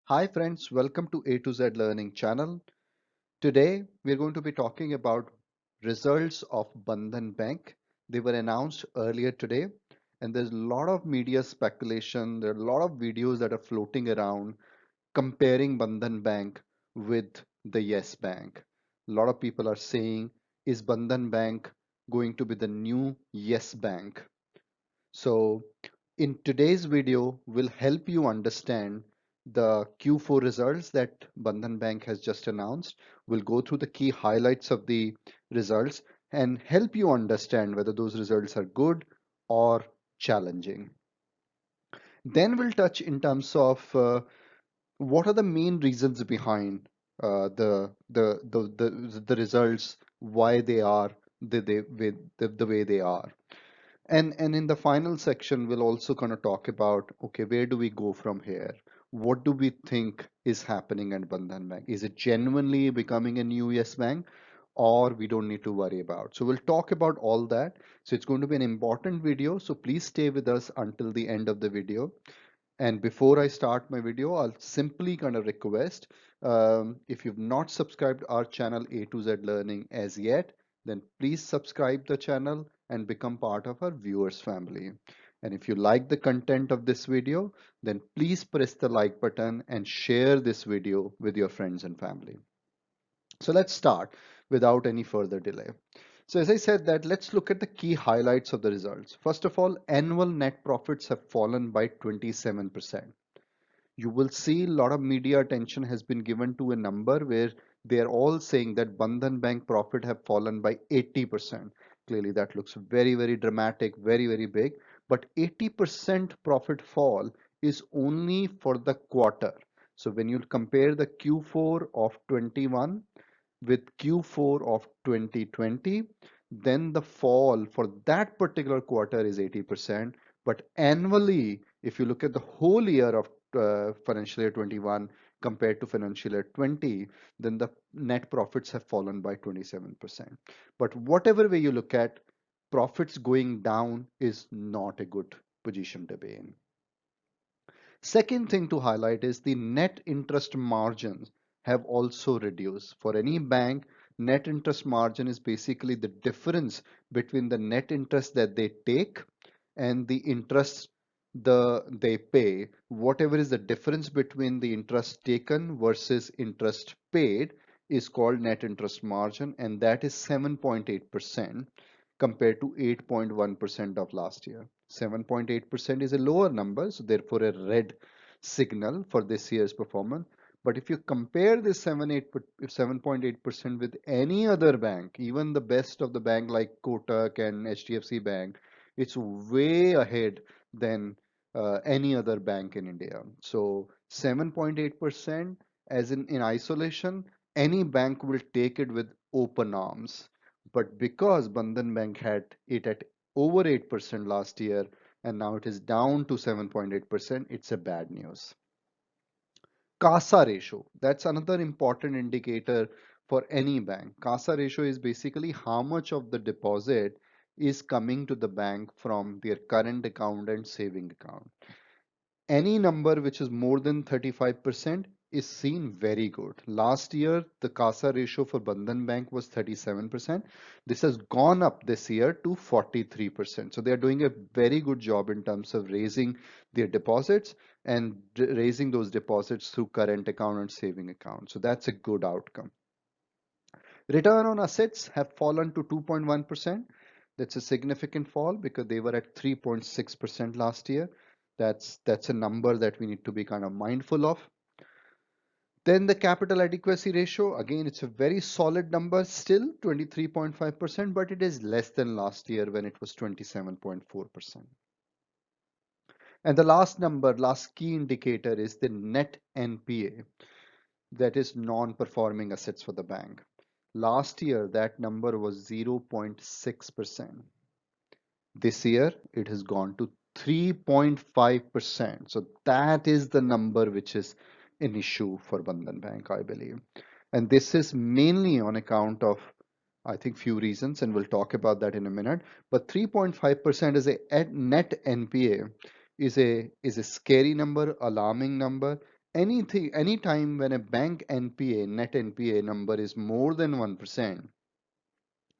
Hi friends, welcome to A to Z Learning channel. Today we're going to be talking about results of Bandhan Bank. They were announced earlier today and there's a lot of media speculation. There are a lot of videos that are floating around comparing Bandhan Bank with the Yes Bank. A lot of people are saying, is Bandhan Bank going to be the new Yes Bank? So in today's video, we'll help you understand the Q4 results that Bandhan Bank has just announced. We'll go through the key highlights of the results and help you understand whether those results are good or challenging. Then we'll touch in terms of what are the main reasons behind the results, why they are the way they are. And in the final section, we'll also kind of talk about, okay, where do we go from here? What do we think is happening at Bandhan Bank? Is it genuinely becoming a new Yes Bank, or we don't need to worry about? So we'll talk about all that. So it's going to be an important video. So please stay with us until the end of the video. And before I start my video, I'll simply kind of request, if you've not subscribed our channel A to Z Learning as yet, then please subscribe the channel and become part of our viewers family. And if you like the content of this video, then please press the like button and share this video with your friends and family. So let's start without any further delay. So as I said that, let's look at the key highlights of the results. First of all, annual net profits have fallen by 27%. You will see a lot of media attention has been given to a number where they are all saying that Bandhan Bank profit have fallen by 80%. Clearly that looks very, very dramatic, very, very big. But 80% profit fall is only for the quarter. So when you compare the Q4 of 21 with Q4 of 2020, then the fall for that particular quarter is 80%. But annually, if you look at the whole year of financial year 21 compared to financial year 20, then the net profits have fallen by 27%. But whatever way you look at, profits going down is not a good position to be in. Second thing to highlight is the net interest margins have also reduced. For any bank, net interest margin is basically the difference between the net interest that they take and the interest they pay. Whatever is the difference between the interest taken versus interest paid is called net interest margin, and that is 7.8% compared to 8.1% of last year. 7.8% is a lower number, so therefore a red signal for this year's performance. But if you compare this 7.8% with any other bank, even the best of the bank like Kotak and HDFC Bank, it's way ahead than any other bank in India. So 7.8% as in isolation, any bank will take it with open arms. But because Bandhan Bank had it at over 8% last year and now it is down to 7.8%, it's a bad news. CASA ratio, that's another important indicator for any bank. CASA ratio is basically how much of the deposit is coming to the bank from their current account and saving account. Any number which is more than 35% is seen very good. Last year, the CASA ratio for Bandhan Bank was 37%. This has gone up this year to 43%. So they are doing a very good job in terms of raising their deposits and raising those deposits through current account and saving account. So that's a good outcome. Return on assets have fallen to 2.1%. That's a significant fall because they were at 3.6% last year. That's a number that we need to be kind of mindful of. Then the capital adequacy ratio, again, it's a very solid number, still 23.5%, but it is less than last year when it was 27.4%. And the last number, last key indicator is the net NPA, that is non-performing assets for the bank. Last year, that number was 0.6%. This year, it has gone to 3.5%. So that is the number which is an issue for Bandhan Bank, I believe. And this is mainly on account of, I think, few reasons, and we'll talk about that in a minute. But 3.5% is a net NPA is a scary number, alarming number. anything, anytime when a bank NPA, net NPA number is more than 1%,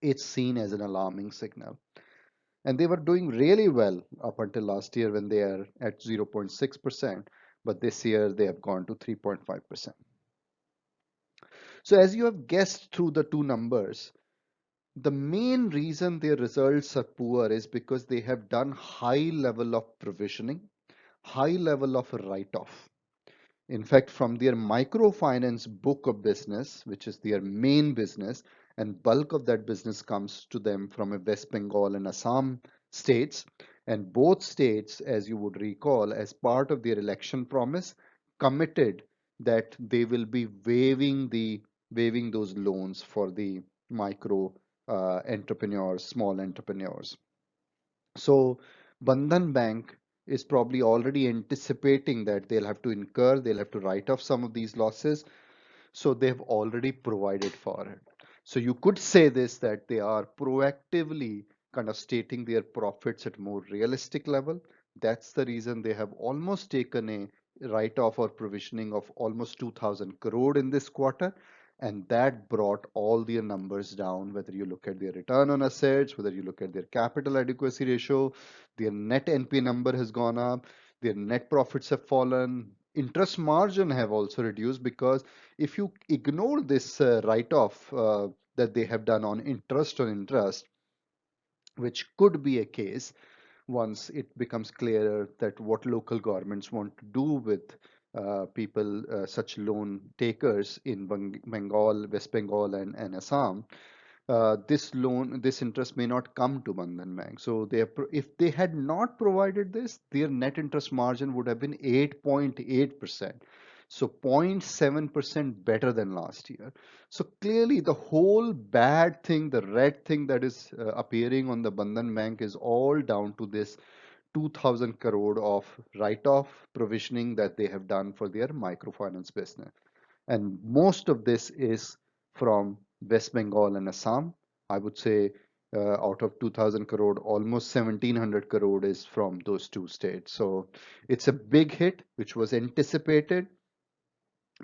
it's seen as an alarming signal. And they were doing really well up until last year when they are at 0.6%, but this year they have gone to 3.5%. So as you have guessed through the two numbers, the main reason their results are poor is because they have done high level of provisioning, high level of write-off. In fact, from their microfinance book of business, which is their main business, and bulk of that business comes to them from a West Bengal and Assam states. And both states, as you would recall, as part of their election promise, committed that they will be waiving those loans for the micro entrepreneurs, small entrepreneurs. So Bandhan Bank is probably already anticipating that they'll have to write off some of these losses. So they've already provided for it. So you could say this that they are proactively kind of stating their profits at more realistic level. That's the reason they have almost taken a write-off or provisioning of almost 2,000 crore in this quarter. And that brought all their numbers down, whether you look at their return on assets, whether you look at their capital adequacy ratio, their net NP number has gone up, their net profits have fallen, interest margin have also reduced because if you ignore this write-off that they have done on interest, which could be a case once it becomes clearer that what local governments want to do with people, such loan takers in Bengal, West Bengal, and Assam, this interest may not come to Bandhan Bank. So if they had not provided this, their net interest margin would have been 8.8%. So 0.7% better than last year. So clearly the whole bad thing, the red thing that is appearing on the Bandhan Bank is all down to this 2,000 crore of write-off provisioning that they have done for their microfinance business. And most of this is from West Bengal and Assam. I would say out of 2,000 crore, almost 1,700 crore is from those two states. So it's a big hit, which was anticipated,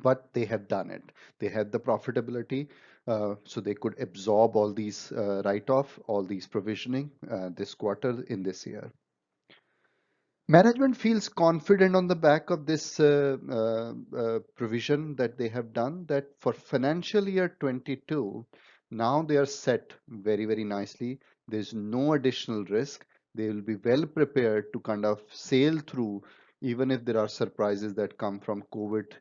but they have done it. They had the profitability, so they could absorb all these write-off, all these provisioning this quarter in this year. Management feels confident on the back of this provision that they have done that for financial year 22, now they are set very, very nicely. There's no additional risk. They will be well prepared to kind of sail through, even if there are surprises that come from COVID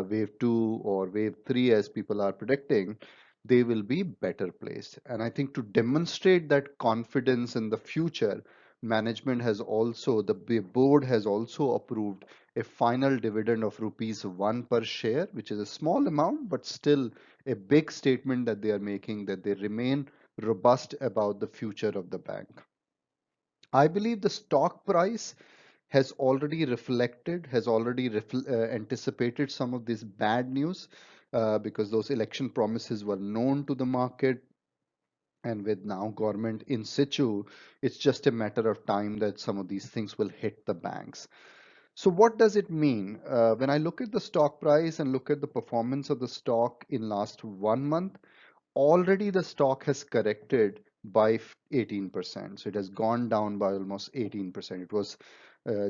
wave 2 or wave 3, as people are predicting. They will be better placed. And I think to demonstrate that confidence in the future, management has also, the board has also approved a final dividend of rupees 1 per share, which is a small amount, but still a big statement that they are making that they remain robust about the future of the bank. I believe the stock price has already reflected, has already anticipated some of this bad news because those election promises were known to the market, and with now government in situ, it's just a matter of time that some of these things will hit the banks. So what does it mean? When I look at the stock price and look at the performance of the stock in last 1 month, already the stock has corrected by 18%. So it has gone down by almost 18%. It was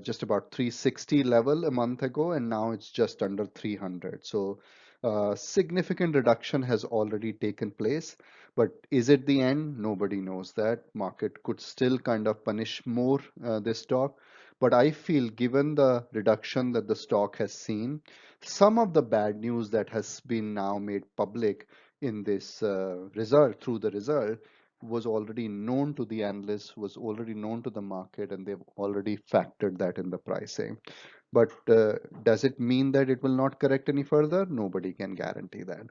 just about 360 level a month ago, and now it's just under 300. So significant reduction has already taken place. But is it the end? Nobody knows that. Market could still kind of punish more this stock. But I feel given the reduction that the stock has seen, some of the bad news that has been now made public in this result, through the result, was already known to the analysts, was already known to the market, and they've already factored that in the pricing. But does it mean that it will not correct any further? Nobody can guarantee that.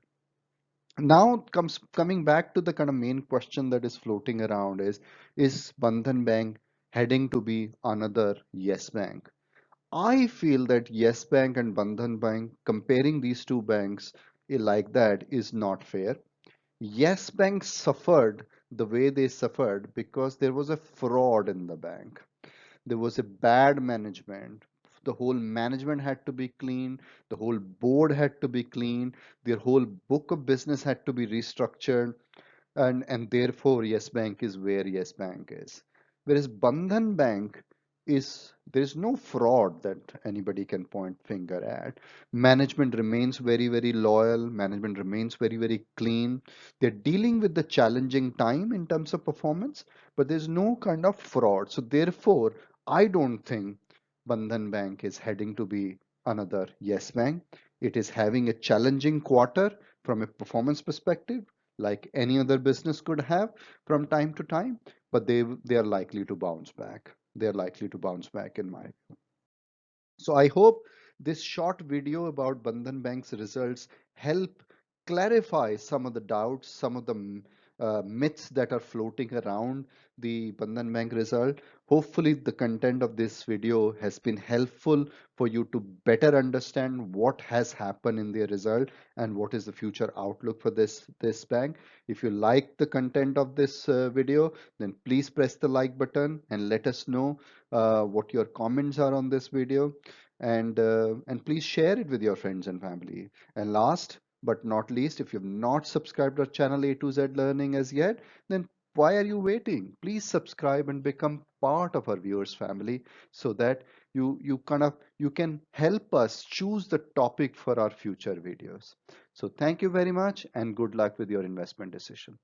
Now coming back to the kind of main question that is floating around is Bandhan Bank heading to be another Yes Bank? I feel that Yes Bank and Bandhan Bank, comparing these two banks like that is not fair. Yes Bank suffered the way they suffered because there was a fraud in the bank. There was a bad management. the whole management had to be clean, the whole board had to be clean, their whole book of business had to be restructured, and therefore Yes Bank is where Yes Bank is. Whereas Bandhan Bank is, there is no fraud that anybody can point finger at. Management remains very loyal. Management remains very clean. They're dealing with the challenging time in terms of performance, but there's no kind of fraud. So therefore, I don't think Bandhan Bank is heading to be another Yes Bank. It is having a challenging quarter from a performance perspective, like any other business could have from time to time, but they are likely to bounce back. They are likely to bounce back in my. So I hope this short video about Bandhan Bank's results help clarify some of the doubts, some of the myths that are floating around the Bandhan Bank result. Hopefully, the content of this video has been helpful for you to better understand what has happened in their result and what is the future outlook for this bank. If you like the content of this video, then please press the like button and let us know what your comments are on this video, and please share it with your friends and family. And last but not least, if you've not subscribed our channel A to Z Learning as yet, then why are you waiting? Please subscribe and become part of our viewers family, so that you can help us choose the topic for our future videos. So thank you very much and good luck with your investment decision.